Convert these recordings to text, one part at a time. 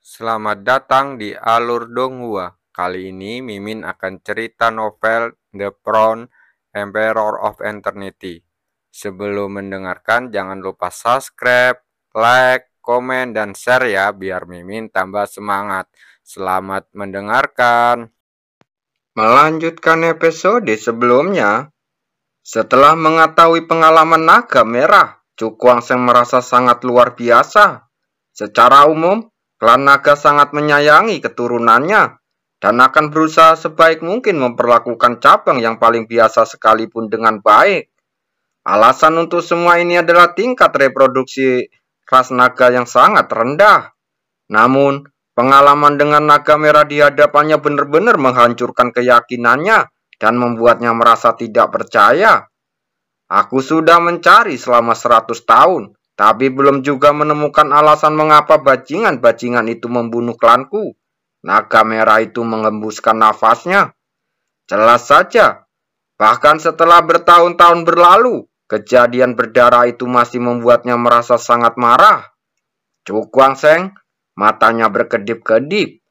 Selamat datang di Alur Donghua. Kali ini Mimin akan cerita novel The Crown, Emperor of Eternity. Sebelum mendengarkan, jangan lupa subscribe, like, komen, dan share ya, biar Mimin tambah semangat. Selamat mendengarkan. Melanjutkan episode sebelumnya, setelah mengetahui pengalaman naga merah, Cukwangsen merasa sangat luar biasa. Secara umum, klan naga sangat menyayangi keturunannya dan akan berusaha sebaik mungkin memperlakukan cabang yang paling biasa sekalipun dengan baik. Alasan untuk semua ini adalah tingkat reproduksi ras naga yang sangat rendah. Namun, pengalaman dengan naga merah di hadapannya benar-benar menghancurkan keyakinannya dan membuatnya merasa tidak percaya. Aku sudah mencari selama 100 tahun, tapi belum juga menemukan alasan mengapa bajingan-bajingan itu membunuh klanku. Naga merah itu mengembuskan nafasnya. Jelas saja, bahkan setelah bertahun-tahun berlalu, kejadian berdarah itu masih membuatnya merasa sangat marah. Cukwangsen, matanya berkedip-kedip.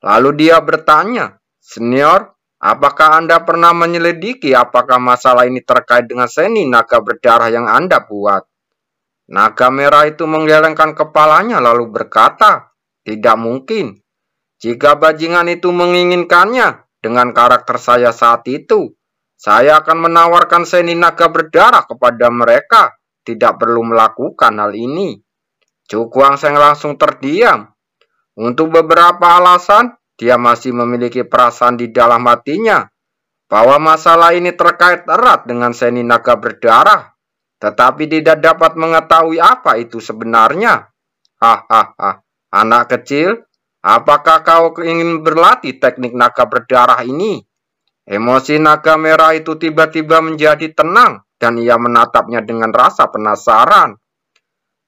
Lalu dia bertanya, "Senior, apakah Anda pernah menyelidiki apakah masalah ini terkait dengan seni naga berdarah yang Anda buat?" Naga merah itu menggelengkan kepalanya lalu berkata, "Tidak mungkin. Jika bajingan itu menginginkannya, dengan karakter saya saat itu, saya akan menawarkan seni naga berdarah kepada mereka. Tidak perlu melakukan hal ini." Cukwangsen langsung terdiam. Untuk beberapa alasan, dia masih memiliki perasaan di dalam hatinya bahwa masalah ini terkait erat dengan seni naga berdarah, tetapi tidak dapat mengetahui apa itu sebenarnya. Hahaha, anak kecil, apakah kau ingin berlatih teknik naga berdarah ini? Emosi naga merah itu tiba-tiba menjadi tenang dan ia menatapnya dengan rasa penasaran.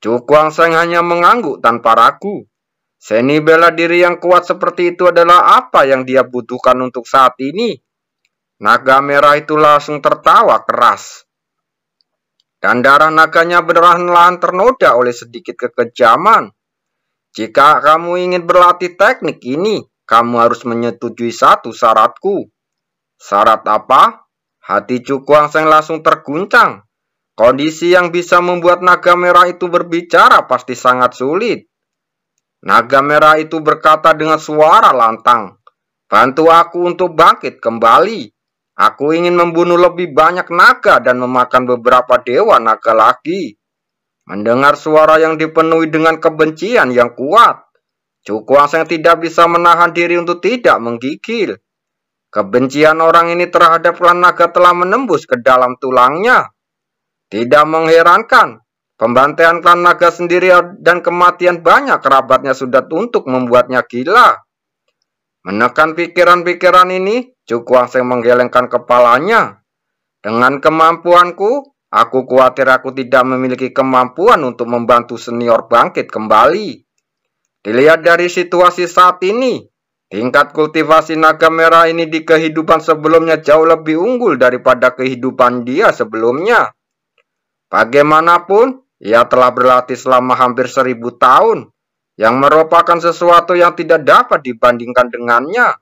Cukwangsen hanya mengangguk tanpa ragu. Seni bela diri yang kuat seperti itu adalah apa yang dia butuhkan untuk saat ini. Naga merah itu langsung tertawa keras. Dan darah naganya perlahan-lahan ternoda oleh sedikit kekejaman. "Jika kamu ingin berlatih teknik ini, kamu harus menyetujui satu syaratku." "Syarat apa?" Hati Cukwangsen langsung terguncang. Kondisi yang bisa membuat naga merah itu berbicara pasti sangat sulit. Naga merah itu berkata dengan suara lantang, "Bantu aku untuk bangkit kembali. Aku ingin membunuh lebih banyak naga dan memakan beberapa dewa naga lagi." Mendengar suara yang dipenuhi dengan kebencian yang kuat, Cukwangsen tidak bisa menahan diri untuk tidak menggigil. Kebencian orang ini terhadap klan naga telah menembus ke dalam tulangnya. Tidak mengherankan, pembantaian klan naga sendiri dan kematian banyak kerabatnya sudah untuk membuatnya gila. Menekan pikiran-pikiran ini, Cukwangsen menggelengkan kepalanya. "Dengan kemampuanku, aku khawatir aku tidak memiliki kemampuan untuk membantu senior bangkit kembali. Dilihat dari situasi saat ini, tingkat kultivasi naga merah ini di kehidupan sebelumnya jauh lebih unggul daripada kehidupan dia sebelumnya. Bagaimanapun, ia telah berlatih selama hampir 1000 tahun, yang merupakan sesuatu yang tidak dapat dibandingkan dengannya.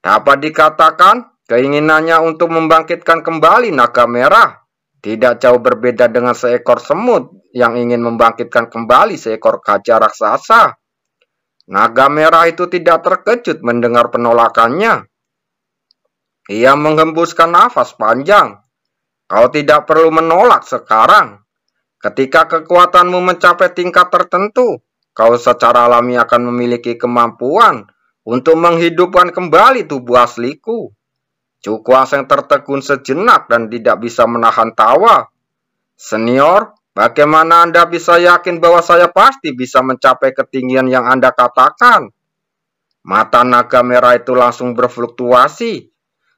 Dapat dikatakan, keinginannya untuk membangkitkan kembali naga merah tidak jauh berbeda dengan seekor semut yang ingin membangkitkan kembali seekor gajah raksasa." Naga merah itu tidak terkejut mendengar penolakannya. Ia menghembuskan nafas panjang. "Kau tidak perlu menolak sekarang. Ketika kekuatanmu mencapai tingkat tertentu, kau secara alami akan memiliki kemampuan untuk menghidupkan kembali tubuh asliku." Cukwangsen tertegun sejenak dan tidak bisa menahan tawa. "Senior, bagaimana Anda bisa yakin bahwa saya pasti bisa mencapai ketinggian yang Anda katakan?" Mata naga merah itu langsung berfluktuasi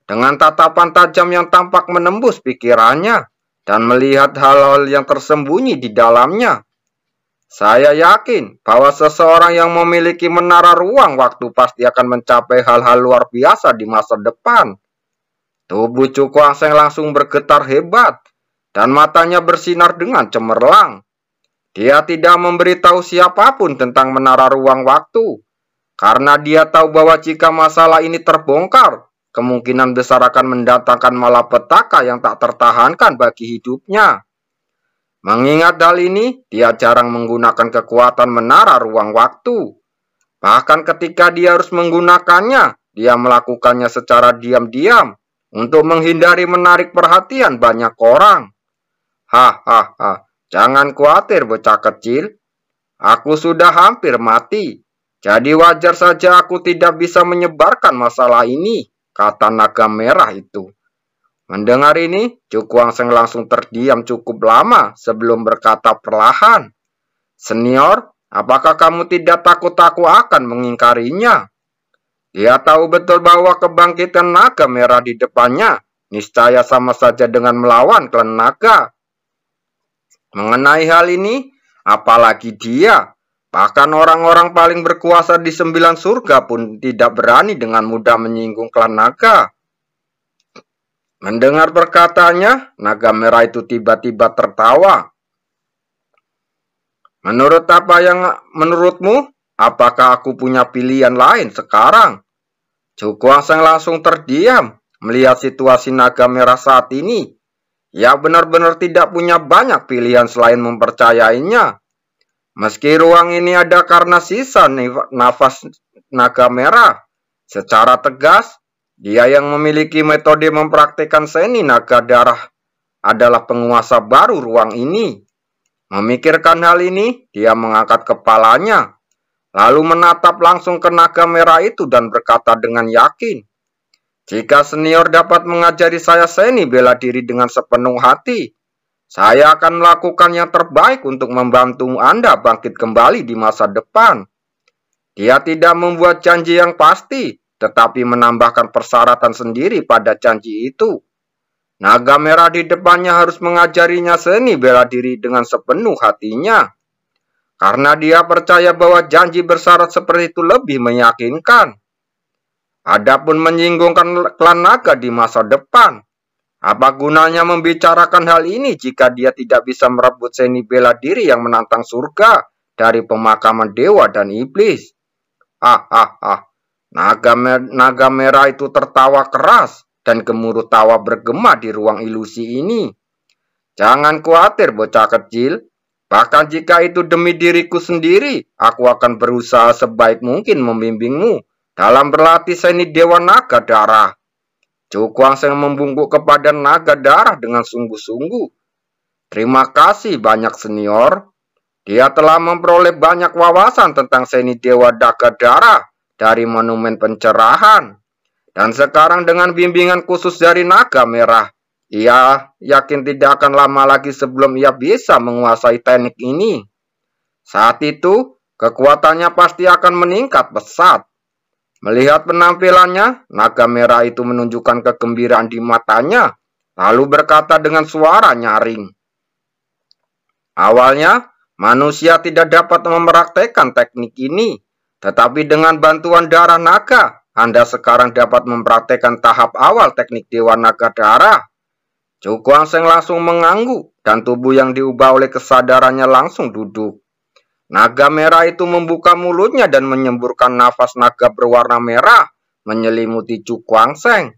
dengan tatapan tajam yang tampak menembus pikirannya dan melihat hal-hal yang tersembunyi di dalamnya. "Saya yakin bahwa seseorang yang memiliki menara ruang waktu pasti akan mencapai hal-hal luar biasa di masa depan." Tubuh Cukwangsen langsung bergetar hebat dan matanya bersinar dengan cemerlang. Dia tidak memberitahu siapapun tentang menara ruang waktu, karena dia tahu bahwa jika masalah ini terbongkar, kemungkinan besar akan mendatangkan malapetaka yang tak tertahankan bagi hidupnya. Mengingat hal ini, dia jarang menggunakan kekuatan menara ruang waktu. Bahkan ketika dia harus menggunakannya, dia melakukannya secara diam-diam untuk menghindari menarik perhatian banyak orang. Hahaha, jangan khawatir bocah kecil. Aku sudah hampir mati. Jadi wajar saja aku tidak bisa menyebarkan masalah ini, kata naga merah itu. Mendengar ini, Cukuangseng langsung terdiam cukup lama sebelum berkata perlahan, "Senior, apakah kamu tidak takut aku akan mengingkarinya?" Dia tahu betul bahwa kebangkitan naga merah di depannya niscaya sama saja dengan melawan klan naga. Mengenai hal ini, apalagi dia, bahkan orang-orang paling berkuasa di 9 surga pun tidak berani dengan mudah menyinggung klan naga. Mendengar perkataannya, naga merah itu tiba-tiba tertawa. Menurutmu, apakah aku punya pilihan lain sekarang? Cukuangseng langsung terdiam melihat situasi naga merah saat ini. Ia benar-benar tidak punya banyak pilihan selain mempercayainya. Meski ruang ini ada karena sisa nafas naga merah, secara tegas, dia yang memiliki metode mempraktikkan seni naga darah adalah penguasa baru ruang ini. Memikirkan hal ini, dia mengangkat kepalanya, lalu menatap langsung ke naga merah itu dan berkata dengan yakin, "Jika senior dapat mengajari saya seni bela diri dengan sepenuh hati, saya akan melakukan yang terbaik untuk membantu Anda bangkit kembali di masa depan." Dia tidak membuat janji yang pasti, tetapi menambahkan persyaratan sendiri pada janji itu. Naga merah di depannya harus mengajarinya seni bela diri dengan sepenuh hatinya. Karena dia percaya bahwa janji bersyarat seperti itu lebih meyakinkan. Adapun menyinggungkan klan naga di masa depan, apa gunanya membicarakan hal ini jika dia tidak bisa merebut seni bela diri yang menantang surga dari pemakaman dewa dan iblis? Naga merah itu tertawa keras dan gemuruh tawa bergema di ruang ilusi ini. "Jangan khawatir bocah kecil, bahkan jika itu demi diriku sendiri, aku akan berusaha sebaik mungkin membimbingmu dalam berlatih seni dewa naga darah." Cukuangseng membungkuk kepada naga darah dengan sungguh-sungguh. "Terima kasih banyak senior. Dia telah memperoleh banyak wawasan tentang seni dewa naga darah dari monumen pencerahan. Dan sekarang dengan bimbingan khusus dari naga merah, ia yakin tidak akan lama lagi sebelum ia bisa menguasai teknik ini. Saat itu, kekuatannya pasti akan meningkat pesat." Melihat penampilannya, naga merah itu menunjukkan kegembiraan di matanya, lalu berkata dengan suara nyaring, "Awalnya, manusia tidak dapat mempraktekkan teknik ini, tetapi dengan bantuan darah naga, Anda sekarang dapat mempraktekkan tahap awal teknik dewa naga darah." Cukuangseng langsung mengangguk dan tubuh yang diubah oleh kesadarannya langsung duduk. Naga merah itu membuka mulutnya dan menyemburkan nafas naga berwarna merah menyelimuti Cukuangseng.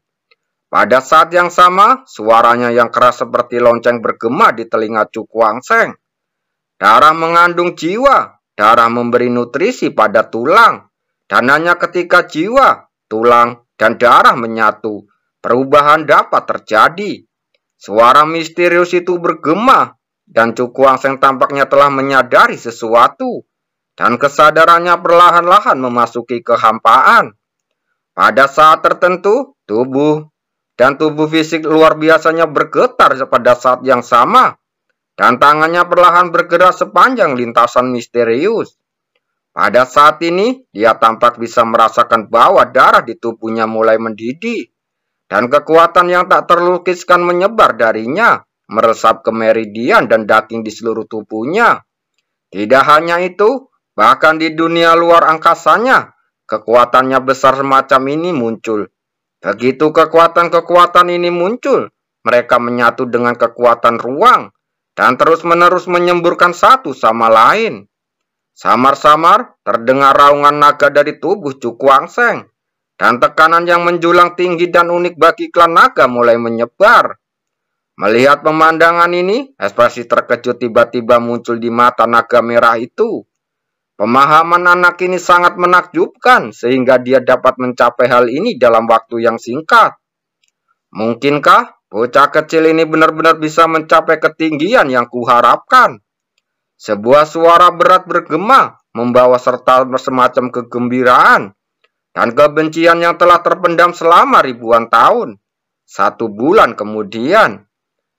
Pada saat yang sama, suaranya yang keras seperti lonceng bergema di telinga Cukuangseng. "Darah mengandung jiwa, darah memberi nutrisi pada tulang, dan hanya ketika jiwa, tulang, dan darah menyatu, perubahan dapat terjadi." Suara misterius itu bergema, dan Cukuangseng tampaknya telah menyadari sesuatu, dan kesadarannya perlahan-lahan memasuki kehampaan. Pada saat tertentu, tubuh fisik luar biasanya bergetar pada saat yang sama, dan tangannya perlahan bergerak sepanjang lintasan misterius. Pada saat ini, dia tampak bisa merasakan bahwa darah di tubuhnya mulai mendidih, dan kekuatan yang tak terlukiskan menyebar darinya, meresap ke meridian dan daging di seluruh tubuhnya. Tidak hanya itu, bahkan di dunia luar angkasanya, kekuatannya besar semacam ini muncul. Begitu kekuatan-kekuatan ini muncul, mereka menyatu dengan kekuatan ruang, dan terus-menerus menyemburkan satu sama lain. Samar-samar terdengar raungan naga dari tubuh Cukuangseng, dan tekanan yang menjulang tinggi dan unik bagi klan naga mulai menyebar. Melihat pemandangan ini, ekspresi terkejut tiba-tiba muncul di mata naga merah itu. Pemahaman anak ini sangat menakjubkan sehingga dia dapat mencapai hal ini dalam waktu yang singkat. Mungkinkah bocah kecil ini benar-benar bisa mencapai ketinggian yang kuharapkan? Sebuah suara berat bergema, membawa serta semacam kegembiraan dan kebencian yang telah terpendam selama ribuan tahun. 1 bulan kemudian,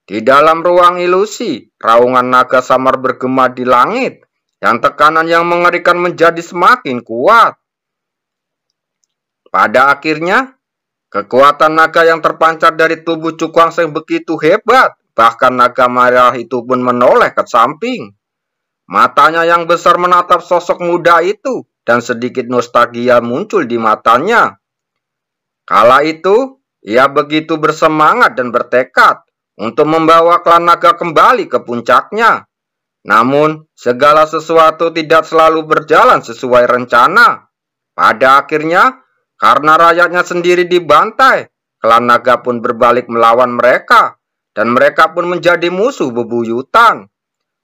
di dalam ruang ilusi, raungan naga samar bergema di langit, dan tekanan yang mengerikan menjadi semakin kuat. Pada akhirnya, kekuatan naga yang terpancar dari tubuh Cukuangseng begitu hebat, bahkan naga merah itu pun menoleh ke samping. Matanya yang besar menatap sosok muda itu, dan sedikit nostalgia muncul di matanya. Kala itu, ia begitu bersemangat dan bertekad untuk membawa klan naga kembali ke puncaknya. Namun, segala sesuatu tidak selalu berjalan sesuai rencana. Pada akhirnya, karena rakyatnya sendiri dibantai, klan naga pun berbalik melawan mereka, dan mereka pun menjadi musuh bebuyutan.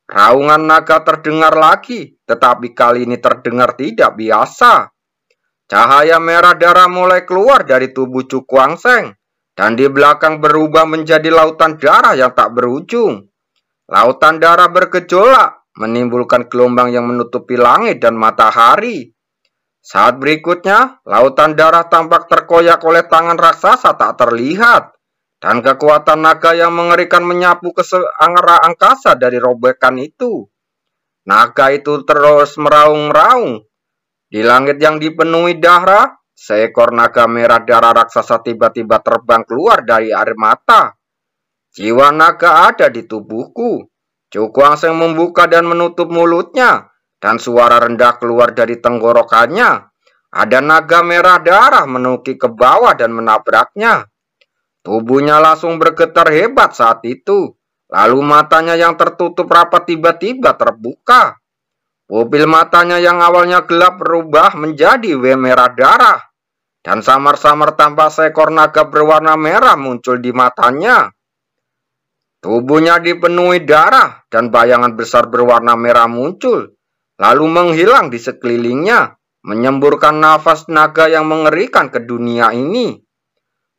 Raungan naga terdengar lagi, tetapi kali ini terdengar tidak biasa. Cahaya merah darah mulai keluar dari tubuh Cukuangseng, dan di belakang berubah menjadi lautan darah yang tak berujung. Lautan darah bergejolak, menimbulkan gelombang yang menutupi langit dan matahari. Saat berikutnya, lautan darah tampak terkoyak oleh tangan raksasa tak terlihat, dan kekuatan naga yang mengerikan menyapu ke seangkasa angkasa dari robekan itu. Naga itu terus meraung-raung. Di langit yang dipenuhi darah, seekor naga merah darah raksasa tiba-tiba terbang keluar dari air mata. Jiwa naga ada di tubuhku. Cukuangseng membuka dan menutup mulutnya, dan suara rendah keluar dari tenggorokannya. Ada naga merah darah menukik ke bawah dan menabraknya. Tubuhnya langsung bergetar hebat saat itu. Lalu matanya yang tertutup rapat tiba-tiba terbuka. Pupil matanya yang awalnya gelap berubah menjadi merah darah. Dan samar-samar tampak seekor naga berwarna merah muncul di matanya. Tubuhnya dipenuhi darah dan bayangan besar berwarna merah muncul. Lalu menghilang di sekelilingnya, menyemburkan nafas naga yang mengerikan ke dunia ini.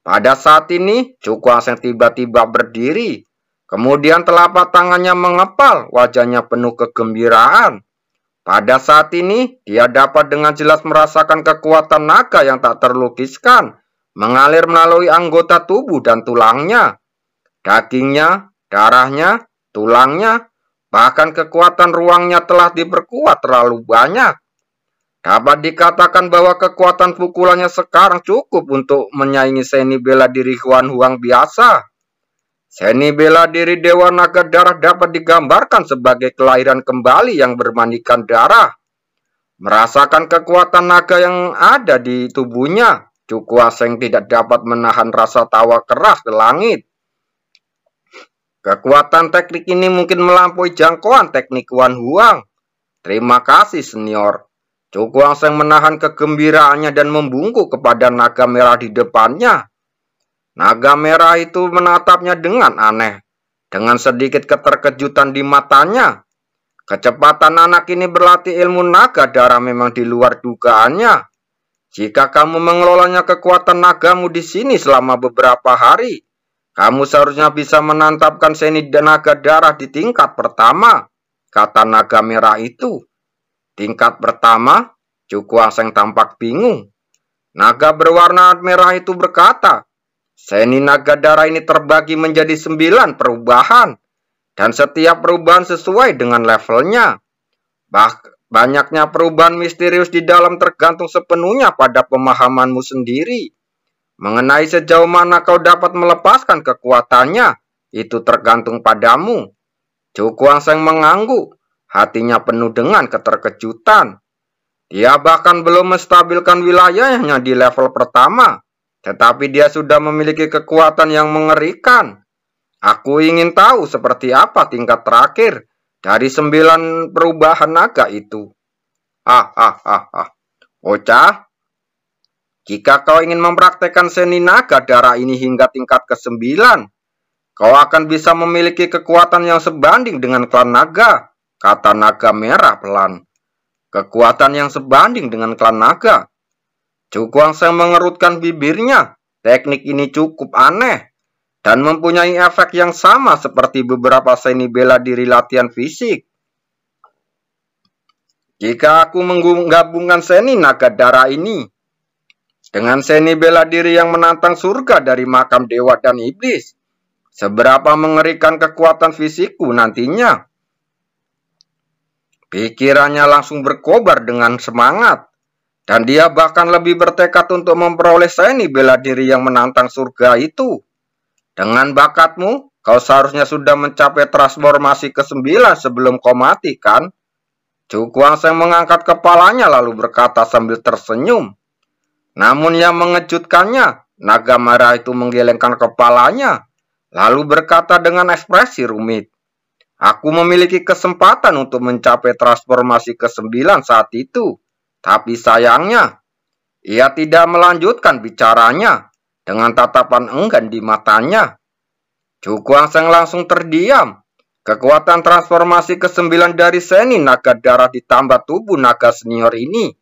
Pada saat ini, Cukuangseng tiba-tiba berdiri. Kemudian telapak tangannya mengepal, wajahnya penuh kegembiraan. Pada saat ini, dia dapat dengan jelas merasakan kekuatan naga yang tak terlukiskan, mengalir melalui anggota tubuh dan tulangnya. Dagingnya, darahnya, tulangnya, bahkan kekuatan ruangnya telah diperkuat terlalu banyak. Dapat dikatakan bahwa kekuatan pukulannya sekarang cukup untuk menyaingi seni bela diri Huan Huang biasa. Seni bela diri Dewa Naga Darah dapat digambarkan sebagai kelahiran kembali yang bermandikan darah. Merasakan kekuatan naga yang ada di tubuhnya, Cukuangseng tidak dapat menahan rasa tawa keras ke langit. Kekuatan teknik ini mungkin melampaui jangkauan teknik Huan Huang. Terima kasih, senior. Cukuangseng menahan kegembiraannya dan membungkuk kepada naga merah di depannya. Naga merah itu menatapnya dengan aneh, dengan sedikit keterkejutan di matanya. Kecepatan anak ini berlatih ilmu naga darah memang di luar dugaannya. Jika kamu mengelolanya kekuatan nagamu di sini selama beberapa hari, kamu seharusnya bisa menantapkan seni naga darah di tingkat pertama, kata naga merah itu. Tingkat pertama, Cukuangseng tampak bingung. Naga berwarna merah itu berkata, seni naga darah ini terbagi menjadi 9 perubahan, dan setiap perubahan sesuai dengan levelnya. Banyaknya perubahan misterius di dalam tergantung sepenuhnya pada pemahamanmu sendiri. Mengenai sejauh mana kau dapat melepaskan kekuatannya, itu tergantung padamu. Cukuangseng mengangguk. Hatinya penuh dengan keterkejutan. Dia bahkan belum menstabilkan wilayahnya di level pertama, tetapi dia sudah memiliki kekuatan yang mengerikan. Aku ingin tahu seperti apa tingkat terakhir dari 9 perubahan naga itu. Hahaha. Bocah, jika kau ingin mempraktekkan seni naga darah ini hingga tingkat ke-9, kau akan bisa memiliki kekuatan yang sebanding dengan klan naga, kata naga merah pelan. Kekuatan yang sebanding dengan klan naga. Cukuangseng mengerutkan bibirnya. Teknik ini cukup aneh dan mempunyai efek yang sama seperti beberapa seni bela diri latihan fisik. Jika aku menggabungkan seni naga darah ini dengan seni bela diri yang menantang surga dari makam dewa dan iblis, seberapa mengerikan kekuatan fisikku nantinya? Pikirannya langsung berkobar dengan semangat, dan dia bahkan lebih bertekad untuk memperoleh seni bela diri yang menantang surga itu. Dengan bakatmu, kau seharusnya sudah mencapai transformasi ke-9 sebelum kau mati, kan? Cukuangseng mengangkat kepalanya lalu berkata sambil tersenyum. Namun yang mengejutkannya, naga merah itu menggelengkan kepalanya, lalu berkata dengan ekspresi rumit. Aku memiliki kesempatan untuk mencapai transformasi ke-9 saat itu, tapi sayangnya, ia tidak melanjutkan bicaranya dengan tatapan enggan di matanya. Cukuangseng langsung terdiam. Kekuatan transformasi ke-9 dari seni naga darah ditambah tubuh naga senior ini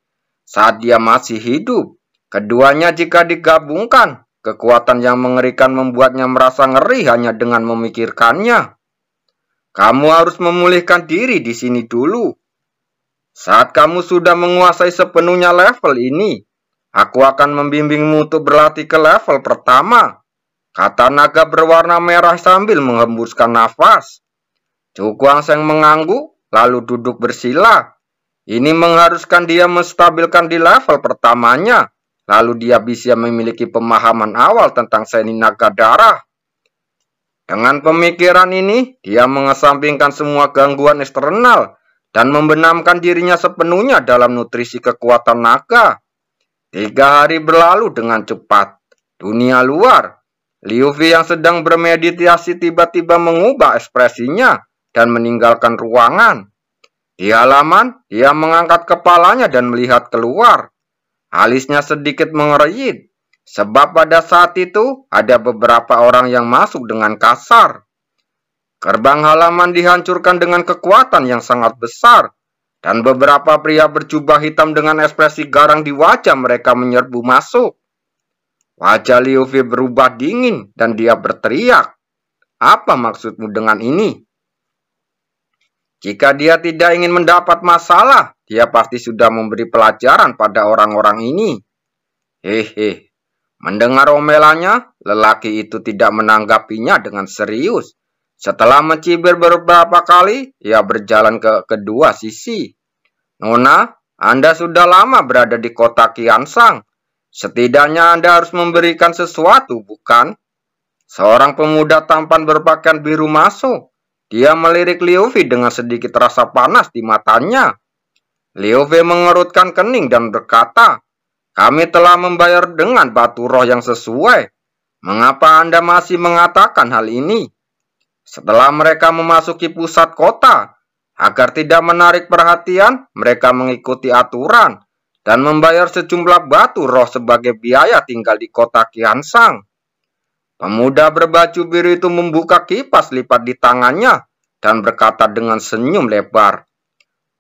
saat dia masih hidup. Keduanya jika digabungkan, kekuatan yang mengerikan membuatnya merasa ngeri hanya dengan memikirkannya. Kamu harus memulihkan diri di sini dulu. Saat kamu sudah menguasai sepenuhnya level ini, aku akan membimbingmu untuk berlatih ke level pertama, kata naga berwarna merah sambil menghembuskan nafas. Cukuangseng mengangguk, lalu duduk bersila. Ini mengharuskan dia menstabilkan di level pertamanya, lalu dia bisa memiliki pemahaman awal tentang seni naga darah. Dengan pemikiran ini, dia mengesampingkan semua gangguan eksternal dan membenamkan dirinya sepenuhnya dalam nutrisi kekuatan naga. 3 hari berlalu dengan cepat. Dunia luar, Liu Fei yang sedang bermeditasi tiba-tiba mengubah ekspresinya dan meninggalkan ruangan. Di halaman, dia mengangkat kepalanya dan melihat keluar. Alisnya sedikit mengernyit. Sebab pada saat itu ada beberapa orang yang masuk dengan kasar. Gerbang halaman dihancurkan dengan kekuatan yang sangat besar, dan beberapa pria berjubah hitam dengan ekspresi garang di wajah mereka menyerbu masuk. Wajah Liu Fei berubah dingin dan dia berteriak, "Apa maksudmu dengan ini?" Jika dia tidak ingin mendapat masalah, dia pasti sudah memberi pelajaran pada orang-orang ini. Hehe. Mendengar omelannya, lelaki itu tidak menanggapinya dengan serius. Setelah mencibir beberapa kali, ia berjalan ke kedua sisi. Nona, Anda sudah lama berada di kota Qianshan. Setidaknya Anda harus memberikan sesuatu, bukan? Seorang pemuda tampan berpakaian biru masuk. Dia melirik Liu Fei dengan sedikit rasa panas di matanya. Liu Fei mengerutkan kening dan berkata, kami telah membayar dengan batu roh yang sesuai. Mengapa Anda masih mengatakan hal ini? Setelah mereka memasuki pusat kota, agar tidak menarik perhatian, mereka mengikuti aturan dan membayar sejumlah batu roh sebagai biaya tinggal di kota Qianshan. Pemuda berbaju biru itu membuka kipas lipat di tangannya dan berkata dengan senyum lebar,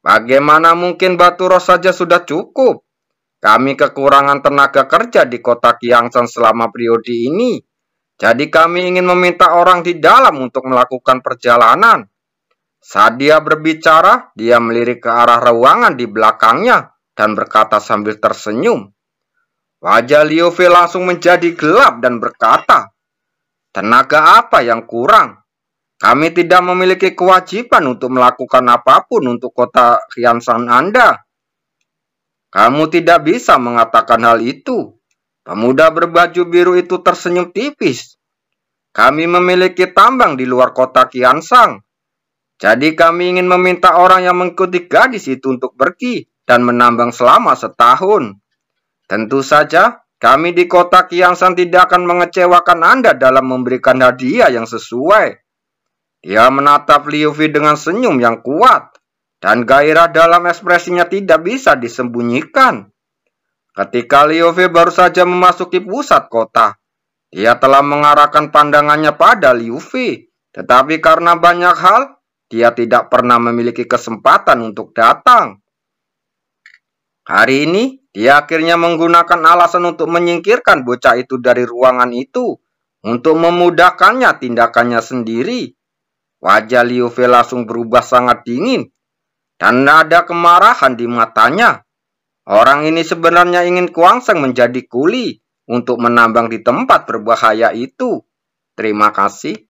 bagaimana mungkin batu roh saja sudah cukup? Kami kekurangan tenaga kerja di kota Qianshan selama periode ini. Jadi kami ingin meminta orang di dalam untuk melakukan perjalanan. Saat dia berbicara, dia melirik ke arah ruangan di belakangnya dan berkata sambil tersenyum. Wajah Liu Fei langsung menjadi gelap dan berkata, tenaga apa yang kurang? Kami tidak memiliki kewajiban untuk melakukan apapun untuk kota Qianshan Anda. Kamu tidak bisa mengatakan hal itu. Pemuda berbaju biru itu tersenyum tipis. Kami memiliki tambang di luar kota Qianshan. Jadi kami ingin meminta orang yang mengikuti gadis itu untuk pergi dan menambang selama setahun. Tentu saja, kami di kota Qianshan tidak akan mengecewakan Anda dalam memberikan hadiah yang sesuai. Dia menatap Liu Fei dengan senyum yang kuat. dan gairah dalam ekspresinya tidak bisa disembunyikan. Ketika Liu Fei baru saja memasuki pusat kota, dia telah mengarahkan pandangannya pada Liu Fei, tetapi karena banyak hal, dia tidak pernah memiliki kesempatan untuk datang. Hari ini, dia akhirnya menggunakan alasan untuk menyingkirkan bocah itu dari ruangan itu, untuk memudahkannya tindakannya sendiri. Wajah Liu Fei langsung berubah sangat dingin, dan ada kemarahan di matanya. Orang ini sebenarnya ingin Kuangseng menjadi kuli untuk menambang di tempat berbahaya itu. Terima kasih.